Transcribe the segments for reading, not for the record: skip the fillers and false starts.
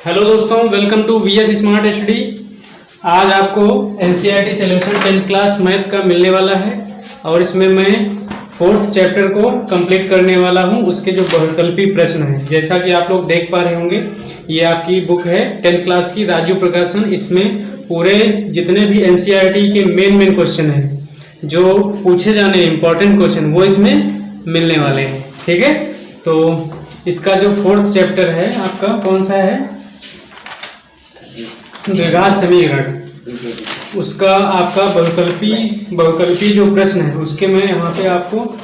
Hello दोस्तों, welcome to VS smart study. आज आपको NCERT solution 10th class math का मिलने वाला है और इसमें मैं 4th चैप्टर को कंप्लीट करने वाला हूं। उसके जो बहुविकल्पी प्रश्न हैं, जैसा कि आप लोग देख पा रहे होंगे, ये आपकी बुक है 10th क्लास की, राजू प्रकाशन। इसमें पूरे जितने भी एनसीईआरटी के मेन क्वेश्चन हैं, जो पूछे जाने इंपॉर्टेंट क्वेश्चन, वो इसमें मिलने वाले हैं। ठीक है, तो इसका जो 4th चैप्टर है आपका कौन सा है? द्विघात समीकरण। उसका आपका बहुविकल्पी जो प्रश्न है, उसके मैं यहाँ पे आपको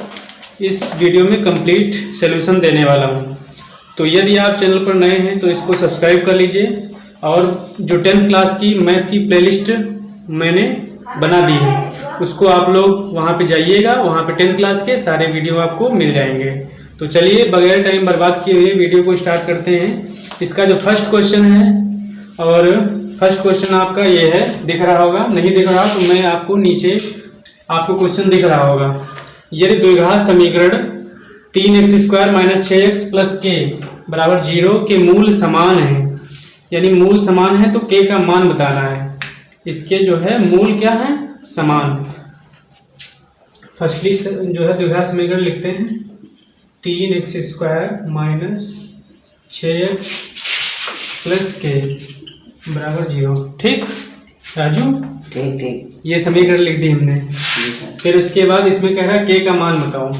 इस वीडियो में कंप्लीट सॉल्यूशन देने वाला हूँ। तो यदि आप चैनल पर नए हैं तो इसको सब्सक्राइब कर लीजिए, और जो 10th क्लास की मैथ की प्लेलिस्ट मैंने बना दी है, उसको आप लोग वहाँ पे जाइएगा, वहाँ पे 10th क्लास के सारे वीडियो आपको मिल जाएंगे। तो चलिए बगैर टाइम बर्बाद किए हुए वीडियो को स्टार्ट करते हैं। इसका जो फर्स्ट क्वेश्चन है, और फर्स्ट क्वेश्चन आपका ये है, दिख रहा होगा, नहीं दिख रहा तो मैं आपको नीचे आपको क्वेश्चन दिख रहा होगा। यदि द्विघात समीकरण 3x² - 6x + k = 0 के मूल समान है, यानी मूल समान है तो k का मान बताना है। इसके जो है मूल क्या है? समान। फर्स्टली जो है द्विघात समीकरण लिखते हैं, 3x² - 6x + k = 0। ठीक राजू? ठीक। ये समीकरण लिख दी हमने। फिर उसके बाद इसमें कह रहा है k का मान बताओ।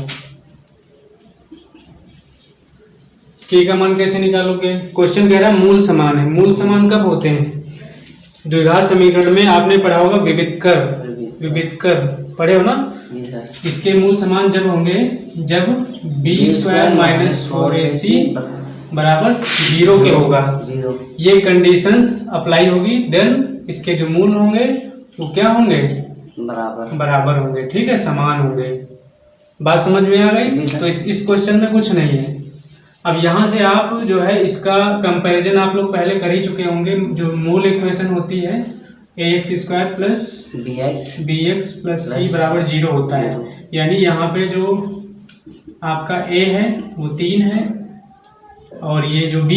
k का मान कैसे निकालोगे? क्वेश्चन कह रहा है मूल समान है। मूल समान कब होते हैं? द्विघात समीकरण में आपने पढ़ा होगा विविधकर पढ़े हो ना? इसके मूल समान जब होंगे जब b² - 4ac = 0 के होगा। ये कंडीशंस अप्लाई होगी, देन इसके जो मूल होंगे वो क्या होंगे? बराबर होंगे। ठीक है, समान होंगे। बात समझ में आ गई? तो इस क्वेश्चन में कुछ नहीं है। अब यहाँ से आप जो है इसका कंपैरिजन आप लोग पहले कर ही चुके होंगे। जो मूल इक्वेशन होती है ax² + bx + c = 0 होता है। यानी यहाँ पे जो आपका a है वो 3 है, और ये जो b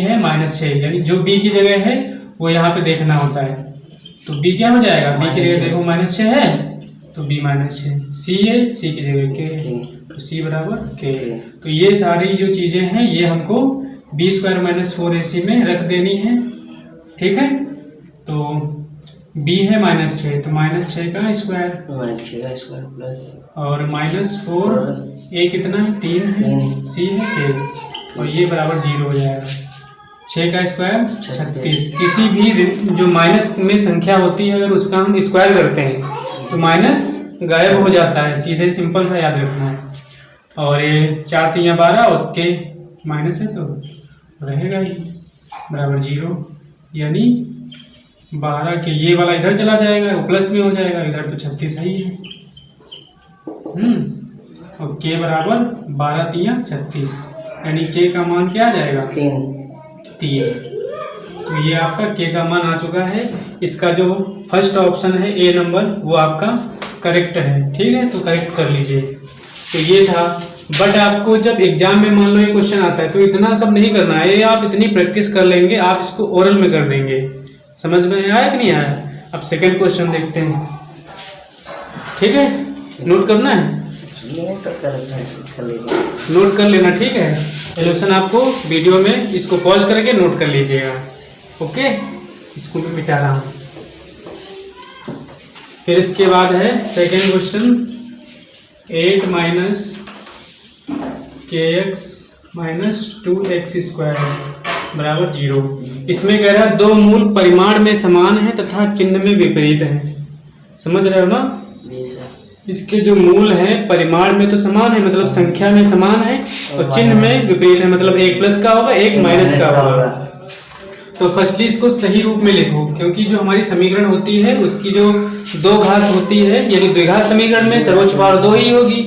है -6, यानी जो b की जगह है वो यहाँ पे देखना होता है। तो b क्या हो जाएगा? b की जगह देखो -6 है तो b -6, c है, c की जगह k है तो c = k। तो ये सारी जो चीजें हैं ये हमको b² - 4ac में रख देनी है। ठीक है, तो b है -6 तो -6 का स्क्वायर प्लस, और -4 a कितना है? 3 है, c है k, और ये बराबर 0 हो जाएगा। 6 का स्क्वायर 36। किसी भी जो माइनस में संख्या होती है, अगर उसका हम स्क्वायर करते हैं तो माइनस गायब हो जाता है, सीधे सिंपल सा याद रखना है। और ये 4 × 12 और के माइनस है तो रहेगा ही, बराबर 0। यानी 12 के ये वाला इधर चला जाएगा, वो प्लस में हो जाएगा, इधर तो 36 है ही है। और के बराबर 12 × 36, यानी के का मान क्या आ जाएगा? 3। तो ये आपका के का मान आ चुका है। इसका जो फर्स्ट ऑप्शन है ए नंबर, वो आपका करेक्ट है। ठीक है, तो करेक्ट कर लीजिए। तो ये था। बट आपको जब एग्जाम में मान लो ये क्वेश्चन आता है तो इतना सब नहीं करना है, ये आप इतनी प्रैक्टिस कर लेंगे, आप इसको ओरल में कर देंगे। समझ में आया कि नहीं आया? अब सेकंड क्वेश्चन देखते हैं। ठीक है, नोट करना है, नोट कर लेना। ठीक है, सॉल्यूशन आपको वीडियो में इसको पॉज करके नोट कर लीजिएगा। ओके, इसको मैं मिटा रहा हूँ। फिर इसके बाद है सेकेंड क्वेश्चन, 8 - kx - 2x² = 0। इसमें कह रहा है दो मूल परिमाण में समान है तथा चिन्ह में विपरीत है। समझ रहे हो ना? इसके जो मूल है परिमाण में तो समान है, मतलब संख्या में समान है, और चिन्ह में विपरीत है, मतलब एक प्लस का होगा एक माइनस का होगा। तो फर्स्टली इसको सही रूप में लिखो, क्योंकि जो हमारी समीकरण होती है उसकी जो 2 घात होती है, यानी द्विघात समीकरण में सर्वोच्च पावर 2 ही होगी,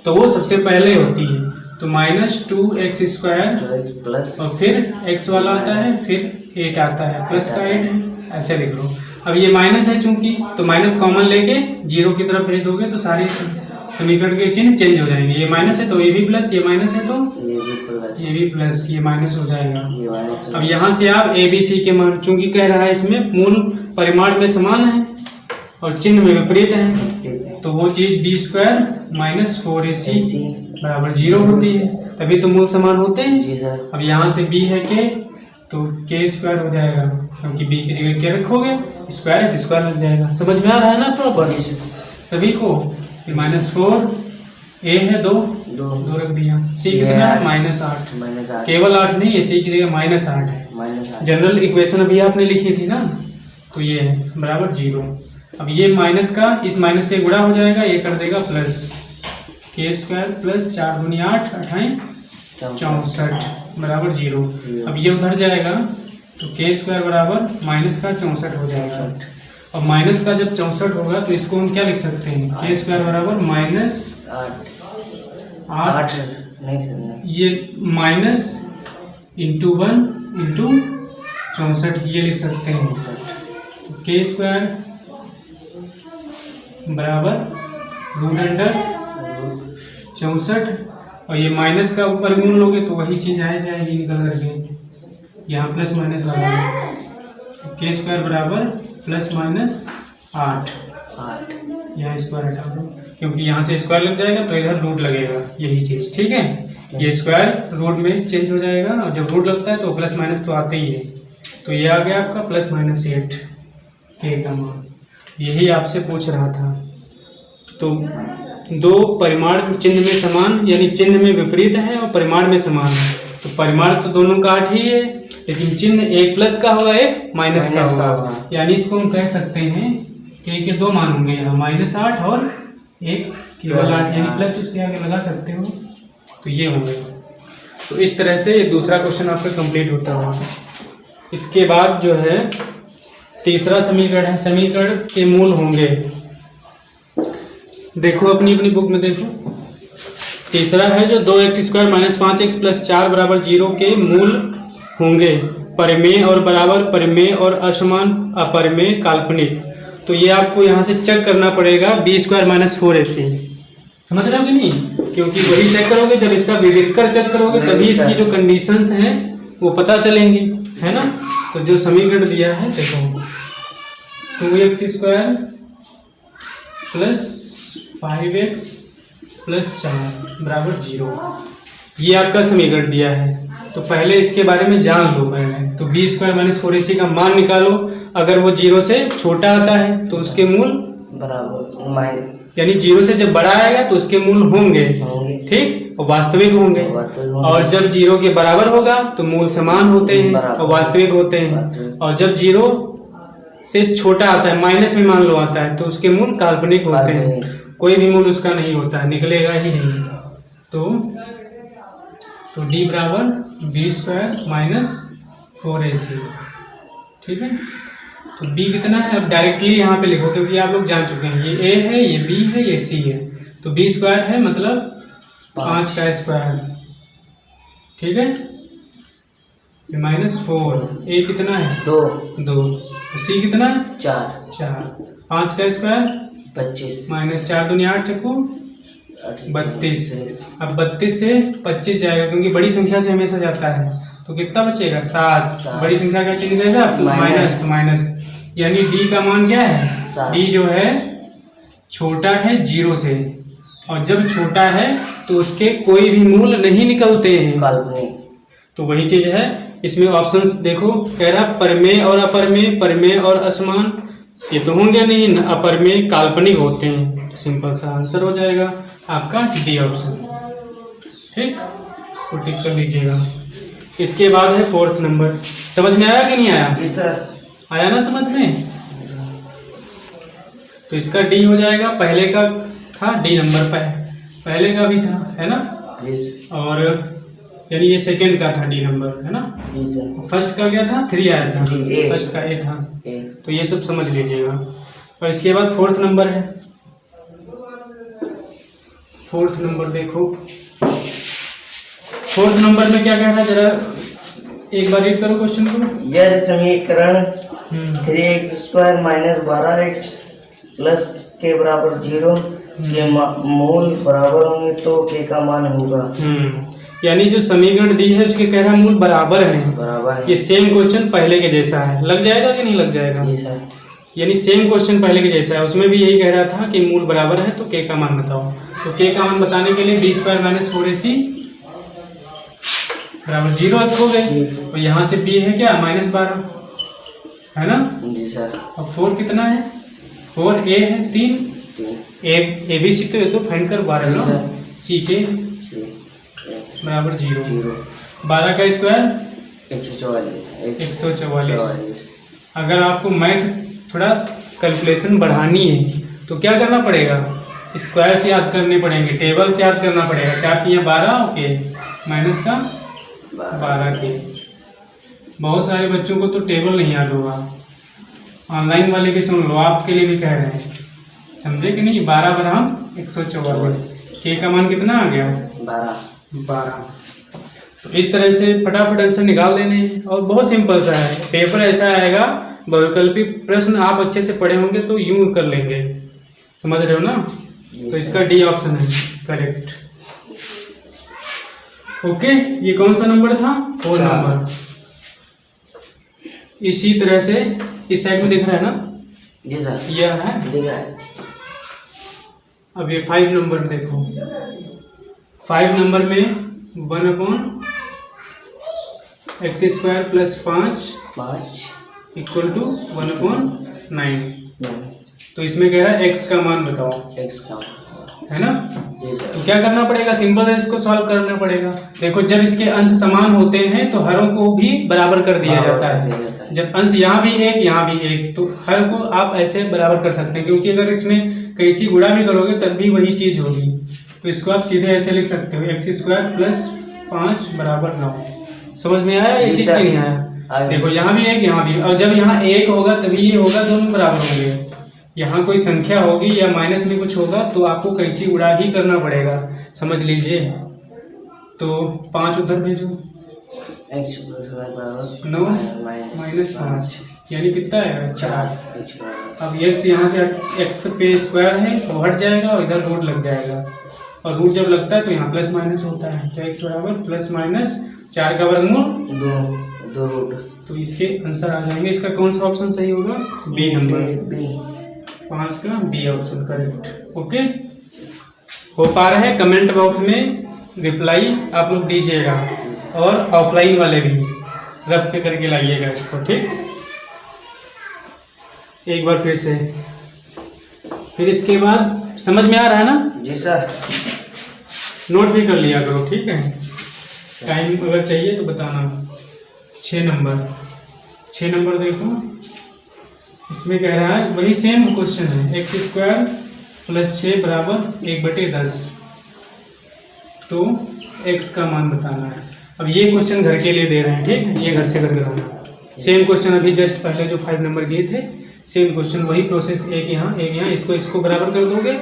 तो वो सबसे पहले होती है। तो -2x² प्लस, और फिर x वाला आता है, फिर 8 आता है, प्लस का 8 है, ऐसे लिख लो। अब ये माइनस है चूंकि, तो माइनस कॉमन लेके 0 की तरफ भेज दोगे तो सारी समीकरण के चिन्ह चेंज हो जाएंगे। ये माइनस है तो ये भी प्लस, ये माइनस है तो ये भी प्लस, ये माइनस हो जाएगा। अब यहाँ से आप ए बी सी के मान, चूंकि कह रहा है इसमें मूल परिमाण में समान है और चिन्ह में विपरीत है, तो वो चीज बी स्क्वायर माइनस 4ac बराबर 0 होती है, तभी तो मूल समान होते हैं। अब यहाँ से b है के, तो के स्क्वायर हो जाएगा, क्योंकि b की जगह क्या रखोगे, स्क्वायर है तो स्क्वायर लग जाएगा। समझ में आ रहा है ना प्रॉपर सभी को? -4 a है 2 रख दिया, c कितना है -8, केवल 8 नहीं है, c की जगह -8 है। जनरल इक्वेशन अभी आपने लिखी थी ना, तो ये है बराबर 0। अब ये माइनस का इस माइनस से गुणा हो जाएगा, ये कर देगा प्लस, के स्क्वायर प्लस 4 दूनी 8 64 बराबर 0। अब ये उधर जाएगा तो के स्क्वायर बराबर माइनस का 64 हो जाएगा। और माइनस का जब 64 होगा तो इसको हम क्या लिख सकते हैं, के स्क्वायर बराबर -8, ये माइनस इंटू 1 इंटू 64 ये लिख सकते हैं। के स्क्वायर बराबर √64, और ये माइनस का ऊपर गुण लोगे तो वही चीज आ जाएगी निकल करके, यहाँ प्लस माइनस लगाओगे, के स्क्वायर बराबर +-8, यहाँ स्क्वायर हटा दो, क्योंकि यहाँ से स्क्वायर लग जाएगा तो इधर रूट लगेगा, यही चीज ठीक है। ये स्क्वायर रूट में चेंज हो जाएगा, और जब रूट लगता है तो प्लस माइनस तो आते ही है, तो ये आ गया आपका +-8 के का मान। यही आपसे पूछ रहा था। तो दो परिमाण चिन्ह में समान, यानी चिन्ह में विपरीत है और परिमाण में समान है, तो परिमाण तो दोनों का 8 ही है, लेकिन चिन्ह एक प्लस का होगा एक माइनस का होगा, यानी इसको हम कह सकते हैं कि दो मान होंगे यहाँ, -8 और एक केवल 8, यानी प्लस उसके आगे लगा सकते हो, तो ये होंगे। तो इस तरह से ये दूसरा क्वेश्चन आपका कंप्लीट होता है। इसके बाद जो है तीसरा समीकरण है, समीकरण के मूल होंगे। देखो अपनी अपनी बुक में देखो, तीसरा है जो 2x² - 5x + 4 बराबर 0 के मूल होंगे, परिमेय और बराबर, परिमेय और असमान, अपरिमेय, काल्पनिक। तो ये आपको यहाँ से चेक करना पड़ेगा b² - 4ac, समझ रहे हो कि नहीं? क्योंकि वही चेक करोगे जब इसका विविधकर चेक करोगे तभी इसकी जो कंडीशंस हैं वो पता चलेंगी, है ना। तो जो समीकरण दिया है देखो, 2x² + 5x + 4 बराबर 0, ये आपका समीकरण दिया है। तो पहले इसके बारे में जान लो पहले। तो b² - 4ac का मान निकालो, अगर वो 0 से छोटा आता है तो उसके मूल बराबर, यानी 0 से जब बड़ा आएगा तो उसके मूल होंगे, ठीक, और वास्तविक होंगे। और जब 0 के बराबर होगा तो मूल समान होते हैं और वास्तविक होते हैं। और जब 0 से छोटा आता है, माइनस में मान लो आता है, तो उसके मूल काल्पनिक होते हैं, कोई भी मूल उसका नहीं होता है, निकलेगा ही नहीं। तो d बराबर b² - 4ac, ठीक है। तो b कितना है, अब डायरेक्टली यहाँ पे लिखो, क्योंकि आप लोग जान चुके हैं, ये a है, ये b है, ये c है। तो b² है मतलब 5 का स्क्वायर, ठीक है, -4, a कितना है 2, c कितना है 4, 5 का स्क्वायर 25, -4 दूनी 8 चक्कू 32। अब 32 से 25 जाएगा, क्योंकि बड़ी संख्या से हमेशा जाता है, तो कितना बचेगा 7। बड़ी संख्या का चिन्ह देगा माइनस, यानी d का मान क्या है, d जो है छोटा है 0 से, और जब छोटा है तो उसके कोई भी मूल नहीं निकलते हैं। तो वही चीज है इसमें, ऑप्शंस देखो, कह रहा परिमेय और अपरिमेय, परिमेय और असमान, ये तो होंगे नहीं, अपरिमेय काल्पनिक होते हैं। तो सिंपल सा आंसर हो जाएगा आपका डी ऑप्शन, ठीक, इसको टिक कर लीजिएगा। इसके बाद है 4th नंबर, समझ में आया कि नहीं आया? इस तरह आया ना समझ में? तो इसका डी हो जाएगा, पहले का था डी नंबर पहले का भी था, है ना, और यानी ये सेकंड का था डी नंबर, है ना। फर्स्ट का क्या था 3 आया था, फर्स्ट का ए था, तो ये सब समझ लीजिएगा। और इसके बाद 4th नंबर है, 4th नंबर देखो, 4th नंबर में क्या कहना है, जरा एक बार रीड करो क्वेश्चन को। यह समीकरण 3x² - 12x + के बराबर 0 के मूल बराबर होंगे तो के का मान होगा। यानी जो समीकरण दी है उसके कह रहा मूल बराबर है। बराबर है। ये सेम क्वेश्चन पहले के जैसा है, लग जाएगा कि नहीं लग जाएगा? जी सर। यानी सेम क्वेश्चन पहले के जैसा है, उसमें भी यही कह रहा था कि मूल बराबर है तो के का मान बताओ। तो के का मान बताने के लिए बी स्क्वायर माइनस 4ac बराबर 0 रखोगे। और यहाँ से बी है क्या -12 है ना? जी सर। अब 4 कितना है? 4a है 3 ए बी सी तो फाइंड कर 12 ना, सी के बराबर 0। 12 का स्क्वायर 144। अगर आपको मैथ थोड़ा कैलकुलेशन बढ़ानी है तो क्या करना पड़ेगा? स्क्वायर से याद करने पड़ेंगे, टेबल से याद करना पड़ेगा। 4 तियां 12 ओके माइनस का 12 के। बहुत सारे बच्चों को तो टेबल नहीं याद होगा, ऑनलाइन वाले भी सुन लो, आपके लिए भी कह रहे हैं, समझे कि नहीं? 12 बराबर 144। के का मान कितना आ गया? 12। तो इस तरह से फटाफट आंसर निकाल देने हैं और बहुत सिंपल सा है। पेपर ऐसा आएगा, वैकल्पिक प्रश्न आप अच्छे से पढ़े होंगे तो यूं कर लेंगे, समझ रहे हो ना? तो इसका डी ऑप्शन है करेक्ट। ओके, ये कौन सा नंबर था? 4 नंबर। इसी तरह से इस साइड में दिख रहा है ना? जी सर। ये आ रहा है, दिख रहा है। अब ये 5 नंबर देखो। 5 नंबर में 1/x² प्लस 5 इक्वल टू 1/9। तो इसमें कह रहा है x का मान बताओ। x का है ना? जी सर। तो क्या करना पड़ेगा? सिंपल है, इसको सॉल्व करना पड़ेगा। देखो जब इसके अंश समान होते हैं तो हरों को भी बराबर कर दिया जाता है। जब अंश यहाँ भी एक यहाँ भी एक तो हर को आप ऐसे बराबर कर सकते हैं, क्योंकि अगर इसमें कैंची गुणा भी करोगे तब भी वही चीज होगी। तो इसको आप सीधे ऐसे लिख सकते हो x² प्लस 5 बराबर 9। समझ में आया ये चीज की नहीं आया? देखो यहाँ भी एक यहाँ भी, और जब यहाँ एक होगा तभी ये होगा, दोनों बराबर होंगे। यहाँ कोई संख्या होगी या माइनस में कुछ होगा तो आपको कैंची उड़ा ही करना पड़ेगा, समझ लीजिए। तो 5 उधर भेजो, 9 माइनस 5 यानी कितना आएगा? 4। अब x यहाँ से x पे स्क्वायर है तो हट जाएगा और इधर रूट लग जाएगा, और रूट जब लगता है तो यहाँ प्लस माइनस होता है। तो x बराबर प्लस माइनस 4 का वर्गमूल 2 रूट। तो इसके आंसर आ जाएंगे। इसका कौन सा ऑप्शन सही होगा? बी नंबर, 5 का बी ऑप्शन करेक्ट। ओके, हो पा रहा है? कमेंट बॉक्स में रिप्लाई आप लोग दीजिएगा, और ऑफलाइन वाले भी रब पे करके लाइएगा इसको, ठीक? एक बार फिर से, फिर इसके बाद समझ में आ रहा है ना? जी सर। नोट भी कर लिया करो, ठीक है? टाइम अगर चाहिए तो बताना। 6 नंबर देखो, इसमें कह रहा है वही सेम क्वेश्चन है, x² प्लस 6 बराबर 1/10। तो x का मान बताना है। अब ये क्वेश्चन घर के लिए दे रहे हैं, ठीक है? ये घर से करके लाना। सेम क्वेश्चन अभी जस्ट पहले जो 5 नंबर किए थे, सेम क्वेश्चन वही प्रोसेस, एक यहाँ इसको बराबर कर दोगे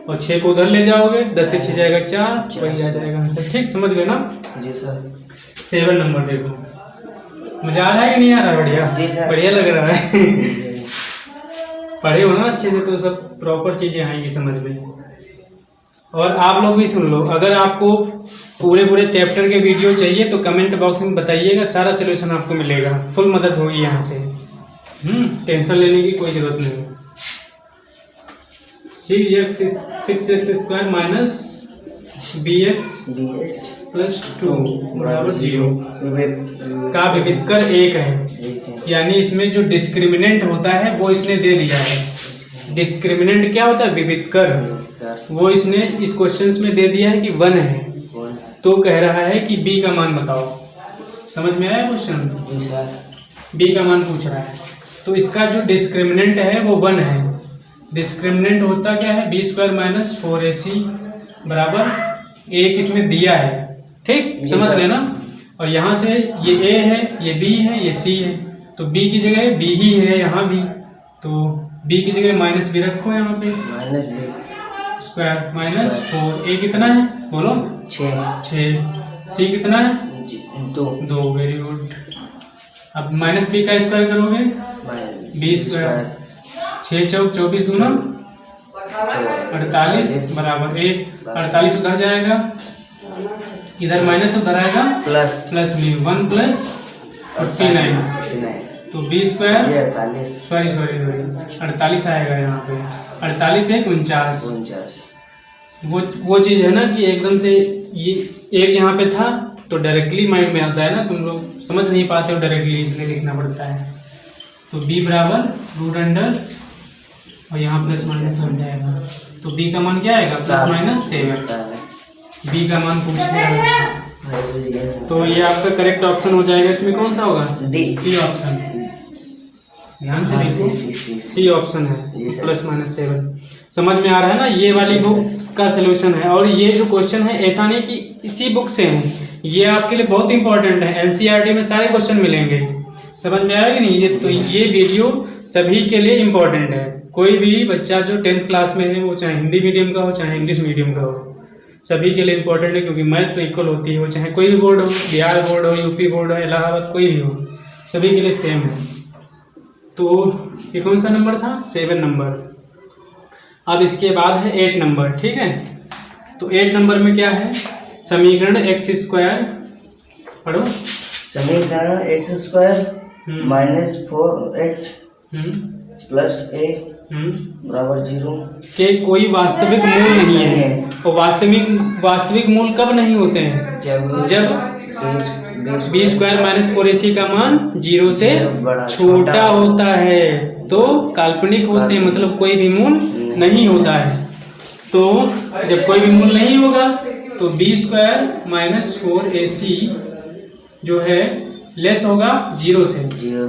और 6 को उधर ले जाओगे, 10 से 6 जाएगा 4, वही आ जाएगा आंसर, ठीक? समझ गए ना? जी सर। 7 नंबर देखो, मजा आ रहा है कि नहीं आ रहा है? बढ़िया, बढ़िया लग रहा है। पढ़े हो ना अच्छे से तो सब प्रॉपर चीजें आएंगी समझ में। और आप लोग भी सुन लो, अगर आपको पूरे चैप्टर के वीडियो चाहिए तो कमेंट बॉक्स में बताइएगा, सारा सोल्यूशन आपको मिलेगा, फुल मदद होगी यहाँ से। टेंशन लेने की कोई जरूरत नहीं। 6x² माइनस bx प्लस 2 बराबर 0 का विविधकर 1 है। यानी इसमें जो डिस्क्रिमिनेंट होता है वो इसने दे दिया है। डिस्क्रिमिनेंट क्या होता है? विविधकर। वो इसने इस क्वेश्चन में दे दिया है कि 1 है। तो कह रहा है कि b का मान बताओ। समझ में आया क्वेश्चन? जी सर। b का मान पूछ रहा है, तो इसका जो डिस्क्रिमिनेंट है वो 1 है। डिस्क्रिमिनेंट होता क्या है? b² माइनस 4ac बराबर 1 इसमें दिया है, ठीक? समझ रहे ना? और यहाँ से ये a है, ये b है, ये c है, तो b की जगह b ही है यहाँ भी, तो b की जगह माइनस b रखो यहाँ पे, minus b square minus 4। a कितना है बोलो? 6। c कितना है? 2। Very good. अब माइनस b का स्क्वायर करोगे, b² 6 चौक 24 दूना 48 बराबर 1, 48 उधर जाएगा, इधर माइनस उधर आएगा प्लस प्लस में 1 प्लस 49 तो 20 स्क्वायर 48 सॉरी 48 आएगा यहाँ पे। 48 है 49। 49 वो चीज़ है ना कि एकदम से ये एक यहाँ पे था तो डायरेक्टली माइंड में आता है ना, तुम लोग समझ नहीं पाते हो डायरेक्टली, इसलिए लिखना पड़ता है। तो b बराबर रूट अंडर और यहाँ प्लस माइनस लग जाएगा, तो b का मान क्या आएगा प्लस माइनस 7। b का मान पूछ लिया, तो ये आपका करेक्ट ऑप्शन हो जाएगा। इसमें कौन सा होगा? C option. ध्यान से देखो, सी ऑप्शन है प्लस माइनस 7। समझ में आ रहा है ना? ये वाली बुक का सलूशन है, और ये जो क्वेश्चन है ऐसा नहीं कि इसी बुक से हैं, ये आपके लिए बहुत इंपॉर्टेंट है। एनसीईआरटी में सारे क्वेश्चन मिलेंगे। समझ में आया कि नहीं? ये तो ये वीडियो सभी के लिए इम्पोर्टेंट है। कोई भी बच्चा जो 10th क्लास में है, वो चाहे हिंदी मीडियम का हो चाहे इंग्लिश मीडियम का हो, सभी के लिए इम्पोर्टेंट है, क्योंकि मैथ तो इक्वल होती है, वो चाहे कोई भी बोर्ड हो, बिहार बोर्ड हो, यूपी बोर्ड हो, इलाहाबाद, कोई भी हो, सभी के लिए सेम है। तो ये कौन सा नंबर था? 7 नंबर। अब इसके बाद है 8 नंबर, ठीक है? तो 8 नंबर में क्या है? समीकरण एक्स स्क्वायर, पढ़ो। समीकरण x square minus 4x plus a बराबर 0 के कोई वास्तविक मूल नहीं है। और वास्तविक मूल कब नहीं होते हैं? जब b स्क्वायर माइनस 4ac का मान 0 से छोटा होता है, तो काल्पनिक होते हैं, मतलब कोई भी मूल नहीं होता है। तो जब कोई भी मूल नहीं होगा तो b स्क्वायर माइनस 4ac जो है लेस होगा 0 से,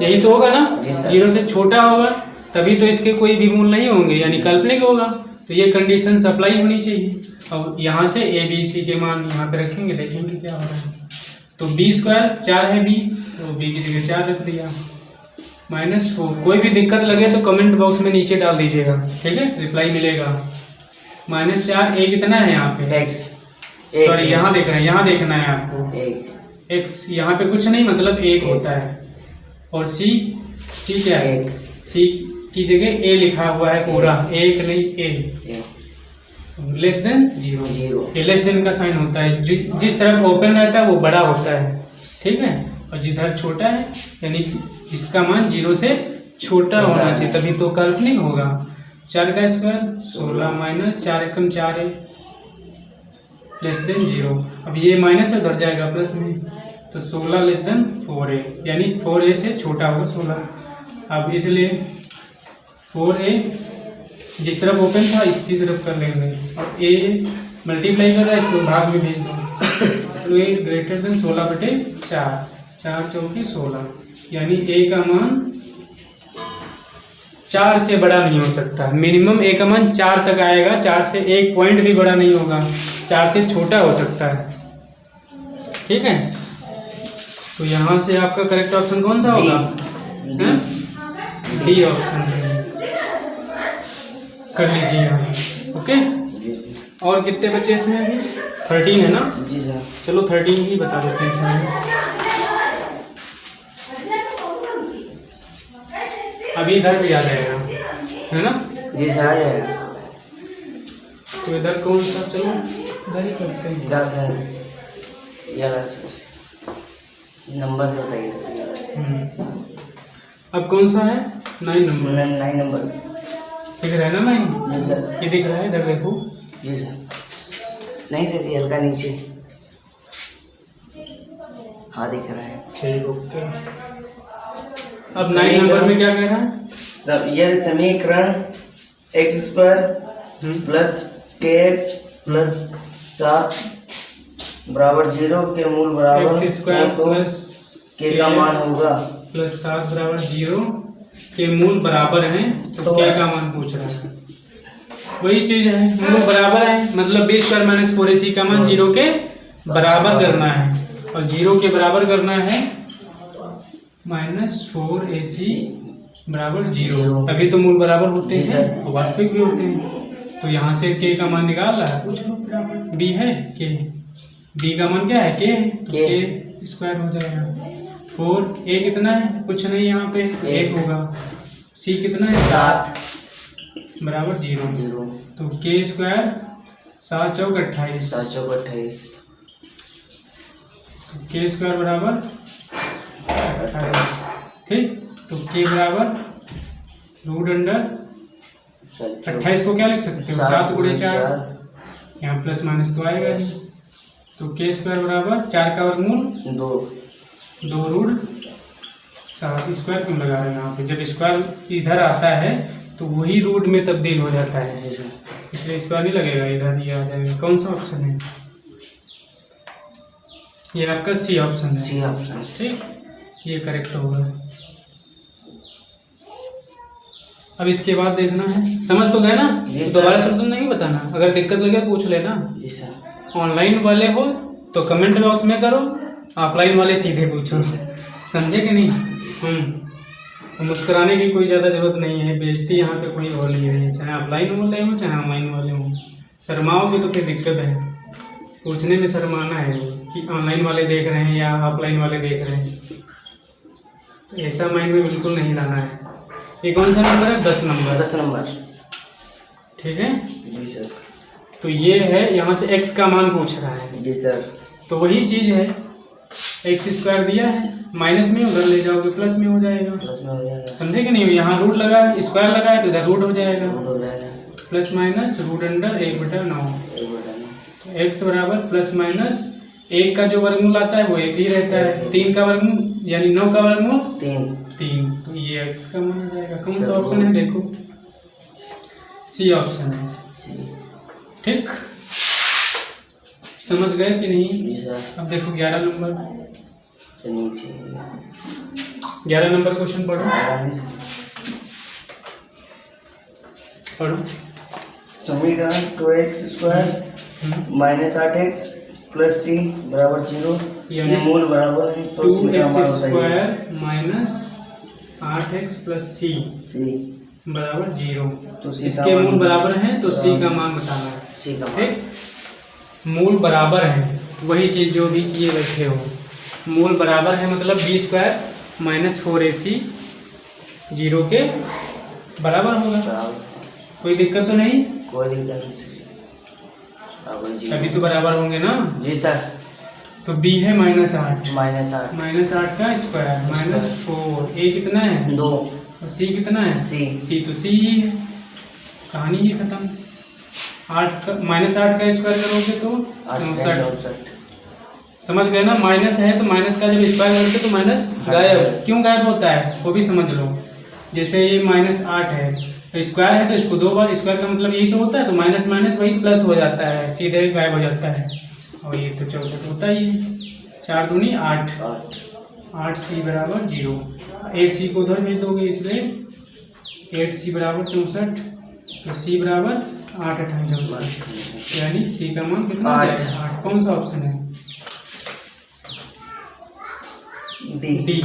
यही तो होगा ना? 0 से छोटा होगा, तभी तो इसके कोई भी मूल नहीं होंगे, यानी काल्पनिक होगा। तो ये कंडीशन अप्लाई होनी चाहिए। और यहाँ से a b c के मान यहाँ पे रखेंगे, देखेंगे क्या हो रहा है। तो b स्क्वायर 4 है b, तो b की जगह 4 रख दिया, माइनस 4। कोई भी दिक्कत लगे तो कमेंट बॉक्स में नीचे डाल दीजिएगा, ठीक है? रिप्लाई मिलेगा। माइनस 4, a कितना है यहाँ पे? x, सॉरी यहाँ देख रहे हैं, यहाँ देखना है आपको। x यहाँ पे कुछ नहीं, मतलब 1 होता है। और c क्या है? c की जगह a लिखा हुआ है पूरा, 1 नहीं a। लेस देन 0, ये लेस देन का साइन होता है। जिस तरफ ओपन रहता है वो बड़ा होता है, ठीक है? और जिधर छोटा है यानी इसका मान 0 से छोटा होना चाहिए, तभी तो काल्पनिक होगा। 4 का स्क्वायर 16 माइनस 4 एकम 4 है लेस देन 0। अब ये माइनस से उधर जाएगा प्लस में, तो 16 लेस देन 4a, यानी 4a से छोटा होगा 16। अब इसलिए 4a जिस तरफ ओपन था इसी तरफ कर लेंगे, और a मल्टीप्लाई कर रहा है, इसको भाग में भेज दो। तो a ग्रेटर देन 16/4, 4 चौके 16, यानी a का मान 4 से बड़ा नहीं हो सकता। मिनिमम a का मान 4 तक आएगा, 4 से 1 पॉइंट भी बड़ा नहीं होगा, 4 से छोटा हो सकता है, ठीक है? तो यहाँ से आपका करेक्ट ऑप्शन कौन सा होगा? डी ऑप्शन कर लीजिए आप, ओके? और कितने बचे इसमें? अभी 13 है ना? जी सर। चलो 13 ही बता देते हैं इसमें। अभी इधर भी आ जाएगा, है ना? जी सर, आ जाएगा। तो इधर कौन सा? चलो इधर ही करते हैं। नंबर से बताइए। अब कौन सा है? 9 नंबर। 9 नंबर दिख रहा है ना 9? जी सर। ये दिख रहा है, इधर देखो। जी सर। नहीं सर, ये हल्का नीचे। हाँ दिख रहा है। ठीक, ओके। अब 9 नंबर में क्या कह रहा है? सब यह समीकरण x square plus kx plus 7 बराबर 0 के मूल बराबर एक्स स्क्वायर प्लस k का मान होगा प्लस 7 बराबर 0 के मूल बराबर हैं, तो k का मान पूछ रहा है। वही चीज है, मूल बराबर है, मतलब b स्क्वायर माइनस 4ac का मान 0 के बराबर करना है, और 0 के बराबर करना है माइनस 4ac बराबर 0, तभी तो मूल बराबर होते हैं और वास्तविक भी होते हैं। तो यहाँ से k का मान निकाल रहा है, पूछ लो b है k, b का मान क्या है? k है, तो k स्क्वायर हो जाएगा। 4a कितना है? कुछ नहीं यहाँ पे, 1 होगा। c कितना है? 7 बराबर 0। 0 तो के स्क्वायर 7 चौक 28, 7 चौक 28, के स्क्वायर बराबर 28। ठीक, तो के बराबर रूट अंडर 28 को क्या लिख सकते हो 7 गुणे 4, यहाँ प्लस माइनस तो आएगा ही। तो के स्क्वायर बराबर 4 का वर्गमूल 2 रूट 7। स्क्वायर क्यों लगा रहे हैं यहाँ पे? जब स्क्वायर इधर आता है तो वही रूट में तब्दील हो जाता है, इसलिए स्क्वायर नहीं लगेगा, इधर ही आ जाएगा। कौन सा ऑप्शन है? ये आपका सी ऑप्शन है। सी ऑप्शन, ठीक, ये करेक्ट होगा। अब इसके बाद देखना है, समझ तो गए ना? दोबारा शब्द नहीं बताना, अगर दिक्कत लगे पूछ लेना। ऑनलाइन वाले हो तो कमेंट बॉक्स में करो, ऑफलाइन वाले सीधे पूछो। समझे कि नहीं? तो मुस्कुराने की कोई ज़्यादा जरूरत नहीं है, बेइज्जती यहाँ पे कोई हो नहीं रही है, चाहे ऑफलाइन वाले हो चाहे ऑनलाइन वाले हो। शर्माओगे तो फिर दिक्कत है, पूछने में शर्माना है कि ऑनलाइन वाले देख रहे हैं या ऑफलाइन वाले देख रहे हैं, तो ऐसा माइंड में बिल्कुल नहीं लाना है। ये कौन सा नंबर है? 10 नंबर। 10 नंबर, ठीक है जी सर। तो ये है, यहाँ से x का मान पूछ रहा है। जी सर। तो वही चीज़ है, एक्स स्क्वायर दिया है, माइनस में उधर ले जाओगे प्लस में हो जाएगा। प्लस में हो जाएगा, समझे कि नहीं? यहाँ रूट लगा है, स्क्वायर लगा है तो इधर रूट हो जाएगा। हो जाएगा प्लस माइनस रूट अंडर 1/9। तो एक्स बराबर प्लस माइनस 1 का जो वर्गमूल आता है वो 1 ही रहता है, 3 का वर्गमूल यानी 9 का वर्गमूल 3। तो ये एक्स का मान आ जाएगा। कौन सा ऑप्शन है? देखो सी ऑप्शन है। ठीक, समझ गए कि नहीं? अब देखो 11 नंबर, नीचे 11 नंबर क्वेश्चन पढ़ो। समीकरण 2x² minus 8x plus c बराबर 0 के मूल बराबर है तो c का मान बताइए। माइनस 8x प्लस सी बराबर 0, तो इसके मूल बराबर हैं तो सी का मान बताना है। c का मान, ठीक, मूल बराबर है, वही चीज़ जो भी किए बैठे हो। मूल बराबर है मतलब b² माइनस 4ac 0 के बराबर होगा। कोई दिक्कत तो नहीं? कोई दिक्कत नहीं, अभी तो बराबर होंगे ना? जी सर। तो b है -8, -8 का स्क्वायर -4, a कितना है 2 और c कितना है c तो c ही है, कहानी ही खत्म। 8 का -8 का स्क्वायर करोगे तो 64। समझ गए ना? माइनस है तो माइनस का जब स्क्वायर करते तो माइनस गायब, क्यों गायब होता है वो भी समझ लो। जैसे ये -8 है तो स्क्वायर है तो इसको 2 बार, स्क्वायर का मतलब यही तो होता है, तो माइनस माइनस वही प्लस हो जाता है, सीधे गायब हो जाता है। और ये तो 64 होता ही है, 4 दूनी 8, 8c बराबर 0। 8c को उधर भेज दोगे इसलिए 8c बराबर 64, तो c बराबर 8 × 64, यानी c का मान कितना है 8। कौन सा ऑप्शन है? डी।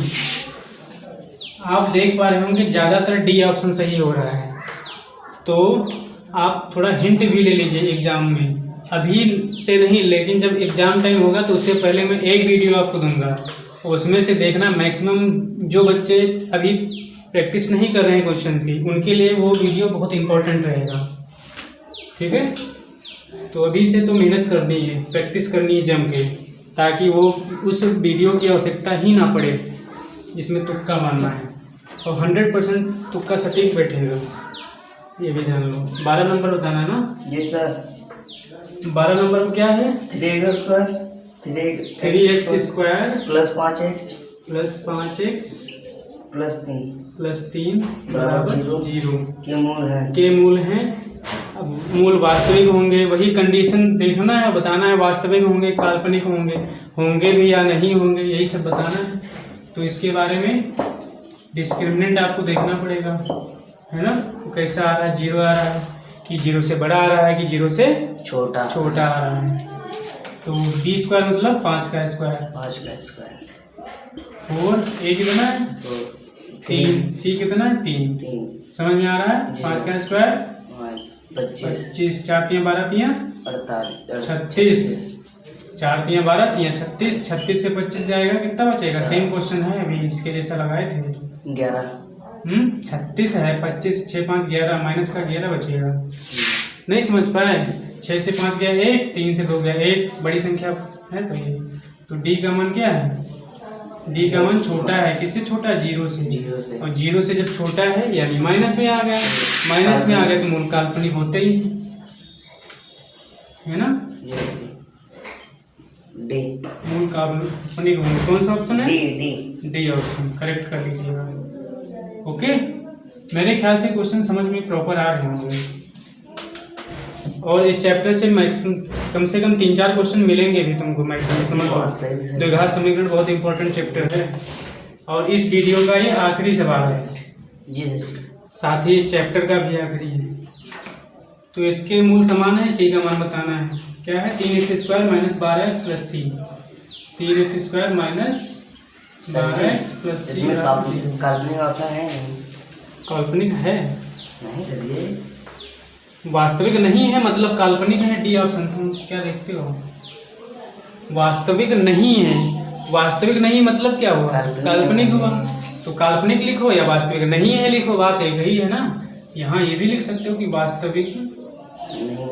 आप देख पा रहे होंगे ज़्यादातर डी ऑप्शन सही हो रहा है, तो आप थोड़ा हिंट भी ले लीजिए एग्जाम में, अभी से नहीं लेकिन जब एग्जाम टाइम होगा तो उससे पहले मैं एक वीडियो आपको दूंगा, उसमें से देखना। मैक्सिमम जो बच्चे अभी प्रैक्टिस नहीं कर रहे हैं क्वेश्चन की, उनके लिए वो वीडियो बहुत इंपॉर्टेंट रहेगा। ठीक है, तो अभी से तो मेहनत करनी है, प्रैक्टिस करनी है जम के, ताकि वो उस वीडियो की आवश्यकता ही ना पड़े जिसमें तुक्का मारना है, और 100% तुक्का सटीक बैठेगा, ये भी जान लो। 12 नंबर बताना ना? जी सर। 12 नंबर में क्या है? 3x² प्लस 5x प्लस 3 बराबर 0 के मूल हैं। अब मूल वास्तविक होंगे, वही कंडीशन देखना है, बताना है वास्तविक होंगे काल्पनिक होंगे भी या नहीं होंगे, यही सब बताना है। तो इसके बारे में डिस्क्रिमिनेंट आपको देखना पड़ेगा, है ना? तो कैसा आ रहा है? 0 आ रहा है कि 0 से बड़ा आ रहा है कि 0 से छोटा आ रहा है। तो b² मतलब 5 का स्क्वायर 4, a कितना है 3, c कितना है 3। समझ में आ रहा है? 5 का स्क्वायर 25, 4 × 12 = 36, 4 × 12 = 36, 36 से 25 जाएगा, कितना बचेगा? सेम क्वेश्चन है अभी इसके जैसा लगाए थे, 36 है, 25 6 5 11 माइनस का 11 बचेगा। नहीं समझ पाए? 6 से 5 गया 1, 3 से 2 गया 1, बड़ी संख्या है तो ये। तो डी का मान क्या है? डी का मान छोटा है, किससे छोटा है? 0 से। और 0 से जब छोटा है यानी माइनस में आ गया, माइनस में आ गया तो मूल काल्पनिक होते ही है ना। डी मूल काल्पनिक होंगे। कौन सा ऑप्शन है? डी ऑप्शन करेक्ट कर लीजिएगा। ओके, मेरे ख्याल से क्वेश्चन समझ में प्रॉपर आ रहे होंगे और इस चैप्टर से मैक्सिमम कम से कम 3-4 क्वेश्चन मिलेंगे भी तुमको। मैक्सिमम समझ लो, द्विघात समीकरण बहुत इंपॉर्टेंट चैप्टर है और इस वीडियो का ये आखिरी सवाल है जी, साथ ही इस चैप्टर का भी आखिरी है। तो इसके मूल समान है, सी का मान बताना है। क्या है? 3x² माइनस 12x प्लस सी। 3x² माइनस 12x प्लस सी। काल्पनिक ऑप्शन है नहीं? काल्पनिक है नहीं चलिए, वास्तविक नहीं है मतलब काल्पनिक है। D option. तुम क्या देखते हो? वास्तविक नहीं है, वास्तविक नहीं मतलब क्या हुआ? काल्पनिक हुआ। तो काल्पनिक लिखो या वास्तविक नहीं है लिखो, बात एक ही है ना। यहाँ ये भी लिख सकते हो कि वास्तविक नहीं।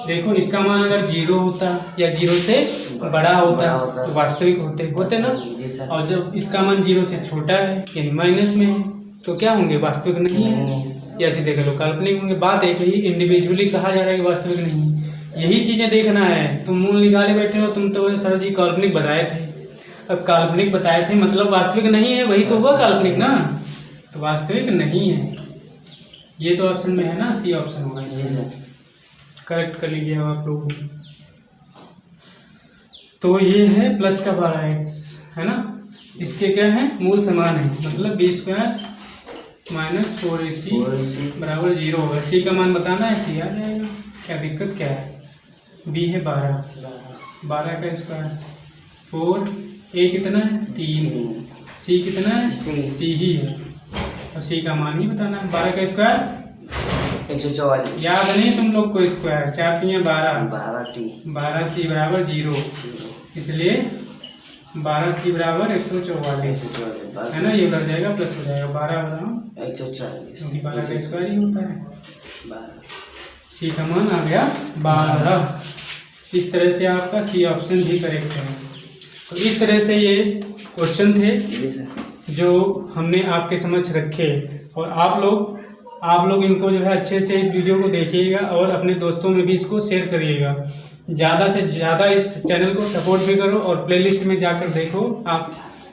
देखो इसका मान अगर 0 होता या 0 से बड़ा होता तो वास्तविक होते ना। और जब इसका मान 0 से छोटा है यानी माइनस में है तो क्या होंगे? वास्तविक नहीं है। या ऐसे देख लो काल्पनिक होंगे। बात एक ही, इंडिविजुअली कहा जा रहा है कि वास्तविक नहीं। यही चीजें देखना है। तुम मूल निकाले बैठे हो, तुम तो सर जी काल्पनिक बताए थे। अब काल्पनिक बताए थे मतलब वास्तविक नहीं है, वही तो हुआ काल्पनिक ना। तो वास्तविक नहीं है, ये तो ऑप्शन में है ना, सी ऑप्शन होगा इसमें। करेक्ट कर लीजिए आप लोग। तो ये है प्लस का 12x है ना। इसके क्या है? मूल समान है मतलब b² माइनस 4ac बराबर 0 होगा। सी का मान बताना है, सी आ जाएगा। क्या दिक्कत क्या है? बी है 12 का स्क्वायर 4, ए कितना है? 3, सी कितना है? सी ही है और सी का मान ही बताना है। 12 का स्क्वायर 144। याद नहीं तुम लोग को? स्क्वायर 4 3 12, 12c बराबर 0, इसलिए 12c बराबर 144 है ना। ये बढ़ जाएगा प्लस हो जाएगा 12 बराबर 140 क्योंकि 12 का स्क्वायर ही होता है। सी का मान आ गया 12। इस तरह से आपका सी ऑप्शन भी करेक्ट है। तो इस तरह से ये क्वेश्चन थे जो हमने आपके समक्ष रखे और आप लोग इनको जो है अच्छे से इस वीडियो को देखिएगा और अपने दोस्तों में भी इसको शेयर करिएगा। ज़्यादा से ज़्यादा इस चैनल को सपोर्ट भी करो और प्लेलिस्ट में जाकर देखो। आप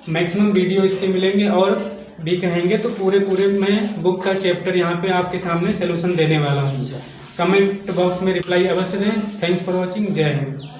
मैक्सिमम वीडियो इसके मिलेंगे और भी कहेंगे तो पूरे मैं बुक का चैप्टर यहाँ पे आपके सामने सलूशन देने वाला हूँ। कमेंट बॉक्स में रिप्लाई अवश्य दें। Thanks for watching. जय हिंद।